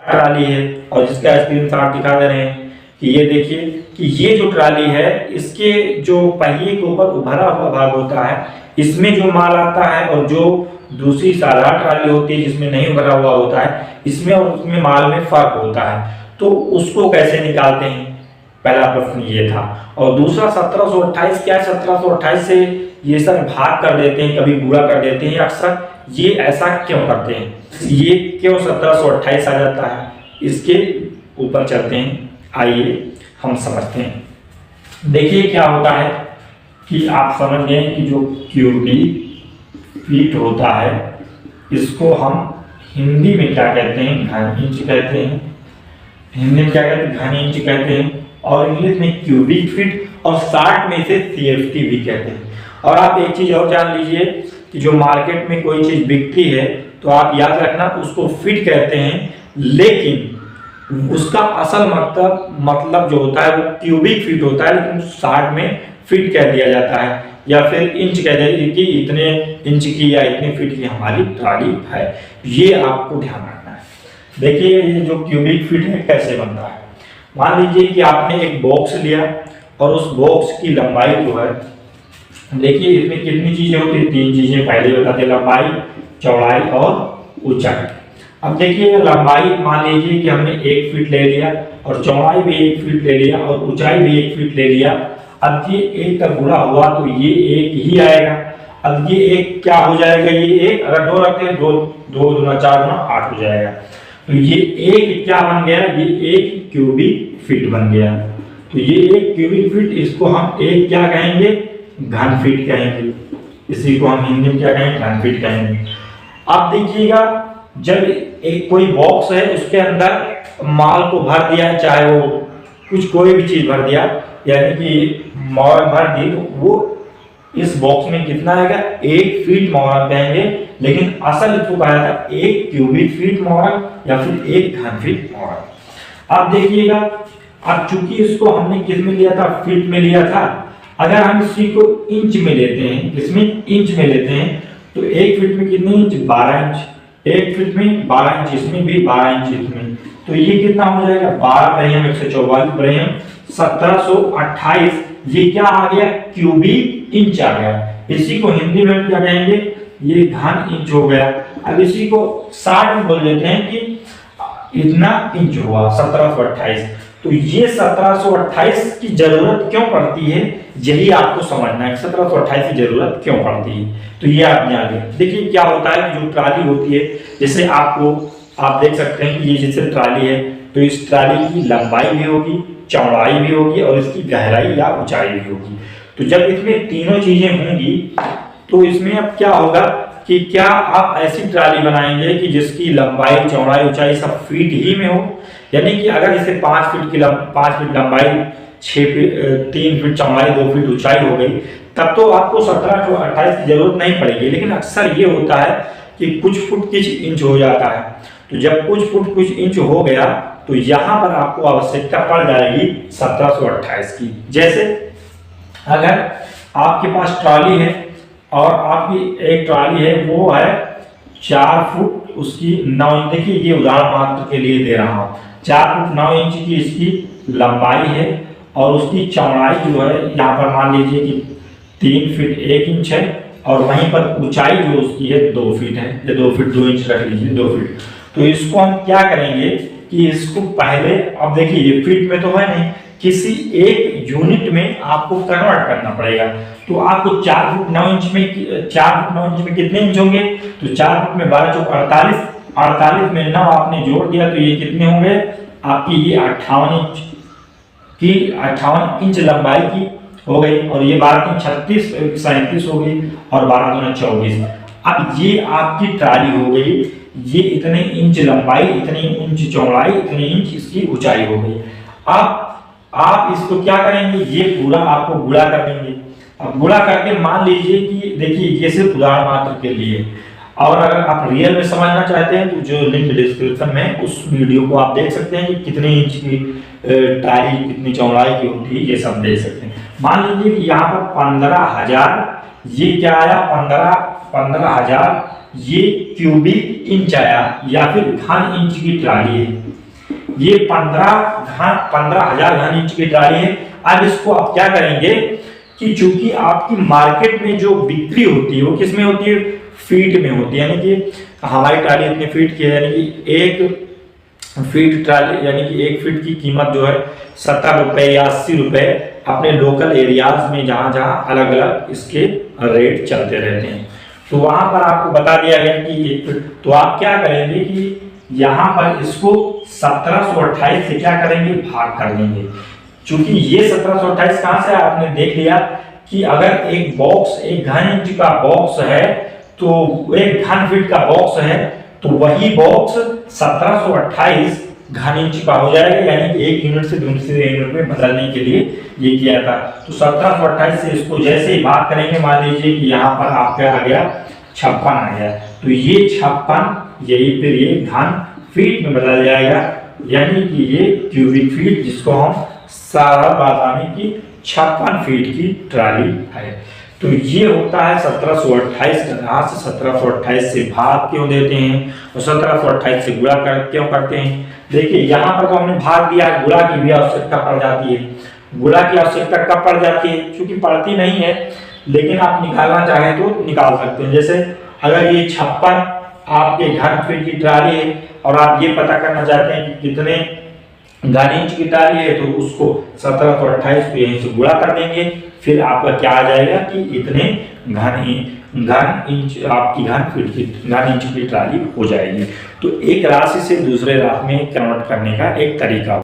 Trolley है और जिसका स्क्रीनशॉट दिखा दे रहे हैं कि ये देखिए कि ये जो ट्राली है इसके जो पहिए के ऊपर उभरा हुआ भाग होता है इसमें जो माल आता है और जो दूसरी साधारण ट्राली होती है जिसमें नहीं उभरा हुआ होता है इसमें और उसमें माल में फर्क होता है। तो उसको कैसे निकालते हैं, पहला प्रश्न ये था। और दूसरा 1728 क्या है, 1728 से ये सब भाग कर देते हैं, कभी पूरा कर देते हैं, अक्सर ये ऐसा क्यों करते हैं, ये क्यों 1728 आ जाता है, इसके ऊपर चलते हैं, आइए हम समझते हैं। देखिए क्या होता है कि आप समझ गए कि जो क्यूबिक फीट होता है इसको हम हिंदी में क्या कहते हैं, घन इंच कहते हैं, हिंदी में क्या कहते हैं, घन इंच कहते हैं, और इंग्लिश में क्यूबिक फीट, और 60 में इसे CFT भी कहते हैं। और आप एक चीज और जान लीजिए कि जो मार्केट में कोई चीज बिकती है तो आप याद रखना उसको फीट कहते हैं, लेकिन उसका असल मतलब जो होता है वो क्यूबिक फीट होता है, लेकिन 60 में फीट कह दिया जाता है या फिर इंच कह दिया कि इतने इंच की या इतने फीट की हमारी ट्राली है। ये आपको ध्यान रखना है। देखिए ये जो क्यूबिक फीट है कैसे बनता है। मान लीजिए कि आपने एक बॉक्स लिया और उस बॉक्स की लंबाई जो है, देखिए इसमें कितनी चीजें होती है, 3 चीजें पहले बताते, लंबाई, चौड़ाई और ऊंचाई। अब देखिए लंबाई मान लीजिए कि हमने 1 फीट ले लिया और चौड़ाई भी 1 फीट ले लिया और ऊंचाई भी 1 फीट ले लिया। अब ये 1 का गुणा हुआ तो ये 1 ही आएगा। अब ये 1 क्या हो जाएगा, ये 1 अगर 2 रखते हैं 2 दूना 4 गुना 8 हो जाएगा। तो ये 1 क्या बन गया, ये 1 क्यूबिक फीट बन गया। तो ये 1 क्यूबिक फीट, इसको हम 1 क्या कहेंगे, घन फीट कहेंगे। इसी को हम हिंदी में क्या कहेंगे, घन फीट कहेंगे। अब देखिएगा जब एक कोई बॉक्स है उसके अंदर माल को भर दिया है, चाहे वो कुछ कोई भी चीज भर दिया, यानी कि मोहर भर दी, तो वो इस बॉक्स में कितना आएगा, 1 फीट मोहर कहेंगे, लेकिन असल इसको कहा जाता है 1 क्यूबिक फीट मोहर या फिर 1 घन फीट मोहर। अब देखिएगा, अब चूंकि इसको हमने किस में लिया था, फीट में लिया था, अगर हम इसी को इंच में लेते हैं, इसमें इंच में लेते हैं, तो 1 फीट में कितने इंच, 12 इंच, 1 फीट में 12 इंच, इसमें भी 12 इंच इसमें, तो ये कितना हो जाएगा, 12 बरेम 144 बरेम 1728। ये क्या आ गया, क्यूबिक इंच आ गया। इसी को हिंदी में क्या कहेंगे, ये घन इंच हो गया। अब इसी को 60 में बोल देते हैं कि इतना इंच हुआ 1728। तो ये 1728 की जरूरत क्यों पड़ती है, यही आपको समझना है, 1728 की जरूरत क्यों पड़ती है। तो ये आप ध्यान दें। देखिए क्या होता है कि जो ट्राली होती है, जैसे आप देख सकते हैं कि ये जैसे ट्राली है, तो इस ट्राली की लंबाई भी होगी, चौड़ाई भी होगी और इसकी गहराई या ऊंचाई भी होगी। तो जब इसमें तीनों चीजें होंगी तो इसमें अब क्या होगा कि क्या आप ऐसी ट्राली बनाएंगे कि जिसकी लंबाई, चौड़ाई, ऊंचाई सब फीट ही में हो, यानी कि अगर इसे 5 फीट लंबाई, 3 फीट चौड़ाई, 2 फीट ऊंचाई हो गई, तब तो आपको 1728 की जरूरत नहीं पड़ेगी। लेकिन अक्सर ये होता है कि कुछ फुट कुछ इंच हो जाता है, तो जब कुछ फुट कुछ इंच हो गया तो यहाँ पर आपको आवश्यकता पड़ जाएगी 1728 की। जैसे अगर आपके पास ट्रॉली है और आपकी एक ट्रॉली है, वो है 4 फुट उसकी 9 इंच, देखिए ये उदाहरण मात्र के लिए दे रहा हूँ, 4 फुट 9 इंच की इसकी लंबाई है और उसकी चौड़ाई जो है यहाँ पर मान लीजिए कि 3 फीट 1 इंच है, और वहीं पर ऊंचाई जो उसकी है 2 फीट है, या 2 फीट 2 इंच रख लीजिए, 2 फीट। तो इसको हम क्या करेंगे कि इसको पहले, अब देखिए ये फीट में तो है नहीं, किसी एक यूनिट में आपको कन्वर्ट करना पड़ेगा। तो आपको 4 फुट 9 इंच में कितने इंच होंगे, तो 4 फुट में 12 चौक 48, 48 में 9 आपने जोड़ दिया तो ये कितने होंगे आपकी, ये 58 इंच लंबाई की हो गई, और ये 12 36 37 हो गई, और 12 दूना 24। अब ये आपकी ट्राली हो गई, ये इतने इंच लंबाई, इतनी इंच चौड़ाई, इतनी इंच इसकी ऊंचाई हो गई। अब आप इसको क्या करेंगे, ये पूरा आपको गुणा कर देंगे। अब गुणा करके मान लीजिए कि देखिए ये सिर्फ उदाहरण मात्र के लिए, और अगर आप रियल में समझना चाहते हैं तो जो लिंक डिस्क्रिप्शन में उस वीडियो को आप देख सकते हैं कि कितने इंच की ट्राली, कितनी चौड़ाई की होती है, ये सब देख सकते हैं। मान लीजिए कि यहाँ पर 15,000, ये क्या आया, 15,000 ये क्यूबिक इंच आया, या फिर घन इंच की ट्राली है। ये 15,000 घन इंच की ट्राली है। अब इसको आप क्या करेंगे कि चूंकि आपकी मार्केट में जो बिक्री होती है वो किस में होती है, फीट में होती है, यानी कि हमारी ट्राली इतने फीट की है, यानी कि एक फीट ट्राली यानी कि एक फीट की कीमत जो है 70 रुपए या 80 रुपए अपने लोकल एरियाज में जहां जहां अलग अलग इसके रेट चलते रहते हैं। तो वहां पर आपको बता दिया गया कि तो आप क्या करेंगे कि यहाँ पर इसको 1728 से क्या करेंगे, भाग कर लेंगे। चूंकि ये 1728 कहां से आपने देख लिया कि अगर एक बॉक्स एक घन इंच का बॉक्स है तो एक घन फीट का बॉक्स है तो वही बॉक्स 1728 घन इंच का हो जाएगा, यानी कि एक यूनिट से दूसरे यूनिट में बदलने के लिए ये किया था। तो 1728 से इसको जैसे ही भाग करेंगे, मान लीजिए कि यहाँ पर आपका आ गया 56 आ गया, तो ये 56 यही फिर ये घन फीट में बदल जाएगा, यानी कि ये क्यूबिक फीट, जिसको हम सारा भाषा में की 56 फीट की ट्राली है। तो ये होता है 1728 का। यहाँ से 1728 से भाग क्यों देते हैं और 1728 से गुणा क्यों करते हैं। देखिए यहाँ पर तो हमने भाग दिया, गुणा की भी आवश्यकता पड़ जाती है। गुणा की आवश्यकता कब पड़ जाती है, क्योंकि पड़ती नहीं है लेकिन आप निकालना चाहें तो निकाल सकते हैं। जैसे अगर ये 56 आपके घन फीट की ट्राली है और आप ये पता करना चाहते हैं कि कितने घन इंच की ट्राली है, तो उसको 1728 को यहीं से गुणा कर देंगे, फिर आपका क्या आ जाएगा कि इतने घन इंच आपकी घन इंच की ट्राली हो जाएगी। तो एक राशि से दूसरे राशि में कन्वर्ट करने का एक तरीका।